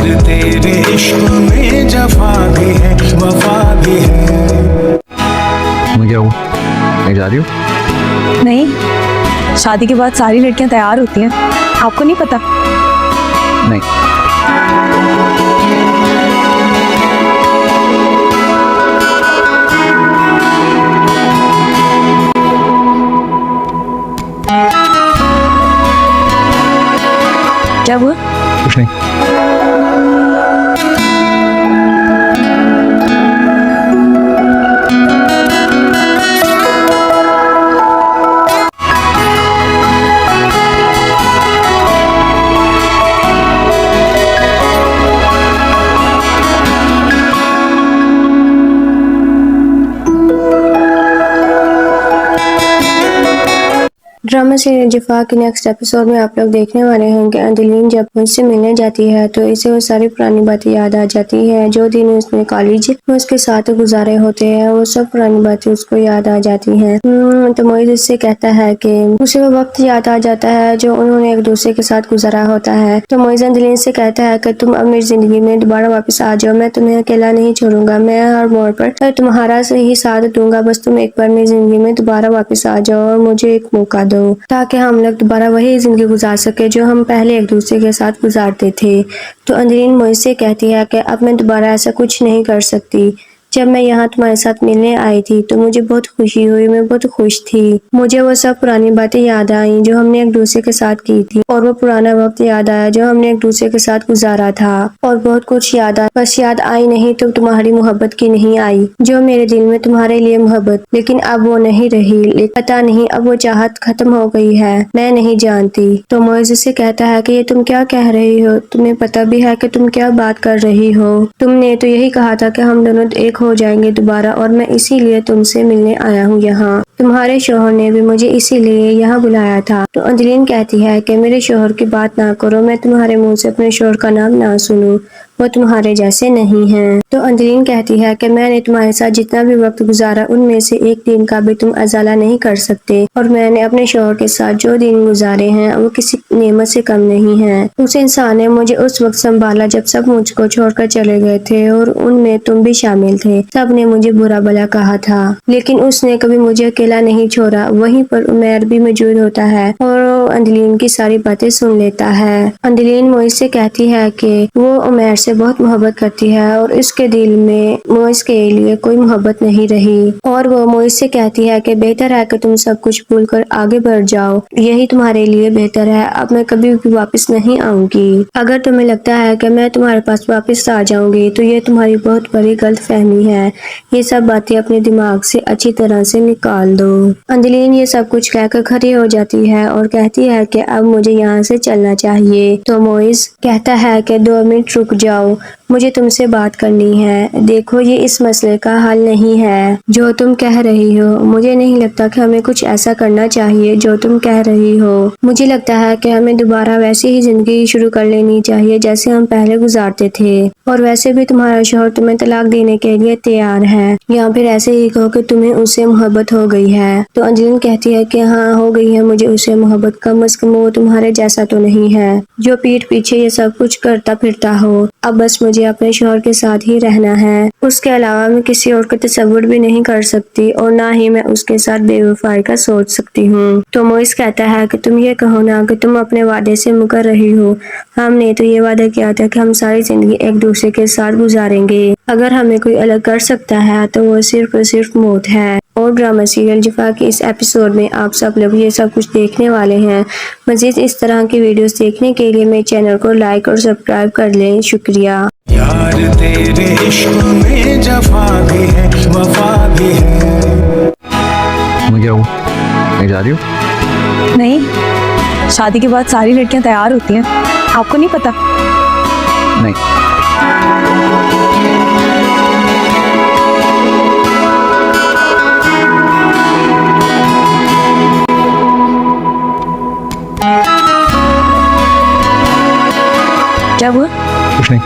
यार तेरे इश्क में जफा भी है वफा भी है। तुम्हें क्या हुआ, कहीं जा रही हो? नहीं, शादी के बाद सारी लड़कियां तैयार होती हैं, आपको नहीं पता? नहीं। क्या हुआ? कुछ नहीं। ड्रामा सीरियल जफा के नेक्स्ट एपिसोड में आप लोग देखने वाले हैं कि अंजलिन जब मुझसे मिलने जाती है तो इसे वो सारी पुरानी बातें याद आ जाती है। जो दिन उसने कॉलेज में उसके साथ गुजारे होते हैं वो सब पुरानी बातें उसको याद आ जाती हैं। तो मोहित उससे कहता है कि उसे वो वक्त याद आ जाता है जो उन्होंने एक दूसरे के साथ गुजारा होता है। तो मोहित अंजलिन से कहता है कि तुम अब मेरी जिंदगी में दोबारा वापस आ जाओ, मैं तुम्हें अकेला नहीं छोड़ूंगा, मैं हर मोड़ पर तुम्हारा सही साथ दूंगा, बस तुम एक बार मेरी जिंदगी में दोबारा वापस आ जाओ और मुझे एक मौका दो ताकि हम लोग दोबारा वही जिंदगी गुजार सके जो हम पहले एक दूसरे के साथ गुजारते थे। तो अंजलिन मोहित से कहती है कि अब मैं दोबारा ऐसा कुछ नहीं कर सकती। जब मैं यहाँ तुम्हारे साथ मिलने आई थी तो मुझे बहुत खुशी हुई, मैं बहुत खुश थी। मुझे वो सब पुरानी बातें याद आई जो हमने एक दूसरे के साथ की थी और वो पुराना वक्त याद आया जो हमने एक दूसरे के साथ गुजारा था और बहुत कुछ याद आया। बस याद आई नहीं तो तुम्हारी मोहब्बत की नहीं आई, जो मेरे दिल में तुम्हारे लिए मोहब्बत, लेकिन अब वो नहीं रही। पता नहीं अब वो चाहत खत्म हो गई है, मैं नहीं जानती। तो मोइज़ से कहता है कि ये तुम क्या कह रही हो, तुम्हें पता भी है कि तुम क्या बात कर रही हो? तुमने तो यही कहा था कि हम दोनों एक हो जाएंगे दोबारा और मैं इसीलिए तुमसे मिलने आया हूँ यहाँ। तुम्हारे शोहर ने भी मुझे इसीलिए यहाँ बुलाया था। तो अंजलिन कहती है कि मेरे शोहर की बात ना करो, मैं तुम्हारे मुंह से अपने शोहर का नाम ना सुनूं, वो तुम्हारे जैसे नहीं हैं। तो अंजलिन कहती है कि मैंने तुम्हारे साथ जितना भी वक्त गुजारा उनमें से एक दिन का भी तुम अजाला नहीं कर सकते और मैंने अपने शोहर के साथ जो दिन गुजारे हैं वो किसी नेमत से कम नहीं है। उस इंसान ने मुझे उस वक्त संभाला जब सब मुझको छोड़कर चले गए थे और उनमें तुम भी शामिल थे। सब ने मुझे बुरा भला कहा था लेकिन उसने कभी मुझे अकेला नहीं छोड़ा। वहीं पर उमैर भी मौजूद होता है और अंजलिन की सारी बातें सुन लेता है। अंजलिन मोइज़ से कहती है कि वो उमैर से बहुत मोहब्बत करती है और इसके दिल में मोइज़ के लिए कोई मोहब्बत नहीं रही और वो मोइज़ से कहती है कि बेहतर है कि तुम सब कुछ भूलकर आगे बढ़ जाओ, यही तुम्हारे लिए बेहतर है। अब मैं कभी भी वापस नहीं आऊंगी। अगर तुम्हें लगता है कि मैं तुम्हारे पास वापस आ जाऊंगी तो ये तुम्हारी बहुत बड़ी गलतफहमी है। ये सब बातें अपने दिमाग से अच्छी तरह से निकाल दो। अंजलिन ये सब कुछ कहकर खड़ी हो जाती है और कहती है कि अब मुझे यहाँ से चलना चाहिए। तो मोइज़ कहता है कि 2 मिनट रुक जाओ, मुझे तुमसे बात करनी है। देखो ये इस मसले का हल नहीं है जो तुम कह रही हो। मुझे नहीं लगता कि हमें कुछ ऐसा करना चाहिए जो तुम कह रही हो। मुझे लगता है कि हमें दोबारा वैसी ही जिंदगी शुरू कर लेनी चाहिए जैसे हम पहले गुजारते थे। और वैसे भी तुम्हारा शौहर तुम्हें तलाक देने के लिए तैयार है, या फिर ऐसे ही कहो कि तुम्हें उससे मोहब्बत हो गई है। तो अंजलिन कहती है कि हाँ हो गई है मुझे उससे मोहब्बत, कम अज कम वो तुम्हारे जैसा तो नहीं है जो पीठ पीछे ये सब कुछ करता फिरता हो। अब बस मुझे अपने शौहर के साथ ही रहना है, उसके अलावा मैं किसी और का तसव्वुर भी नहीं कर सकती और ना ही मैं उसके साथ बेवफाई का सोच सकती हूँ। तो मोइज़ कहता है कि तुम ये कहो ना कि तुम अपने वादे से मुकर रही हो। हमने तो ये वादा किया था कि हम सारी जिंदगी एक दूसरे के साथ गुजारेंगे। अगर हमें कोई अलग कर सकता है तो वो सिर्फ और सिर्फ मौत है। और ड्रामा सीरियल जफा के इस एपिसोड में आप सब लोग ये सब कुछ देखने वाले हैं। मज़ीद इस तरह की वीडियोस देखने के लिए मेरे चैनल को लाइक और सब्सक्राइब कर लें। शुक्रिया। यार तेरे इश्क में जफा भी है वफा भी है। तुम्हें क्या हुआ, कहीं जा रही हो? नहीं, शादी के बाद सारी लड़कियां तैयार होती हैं, आपको नहीं पता? नहीं। क्या हुआ? कुछ नहीं।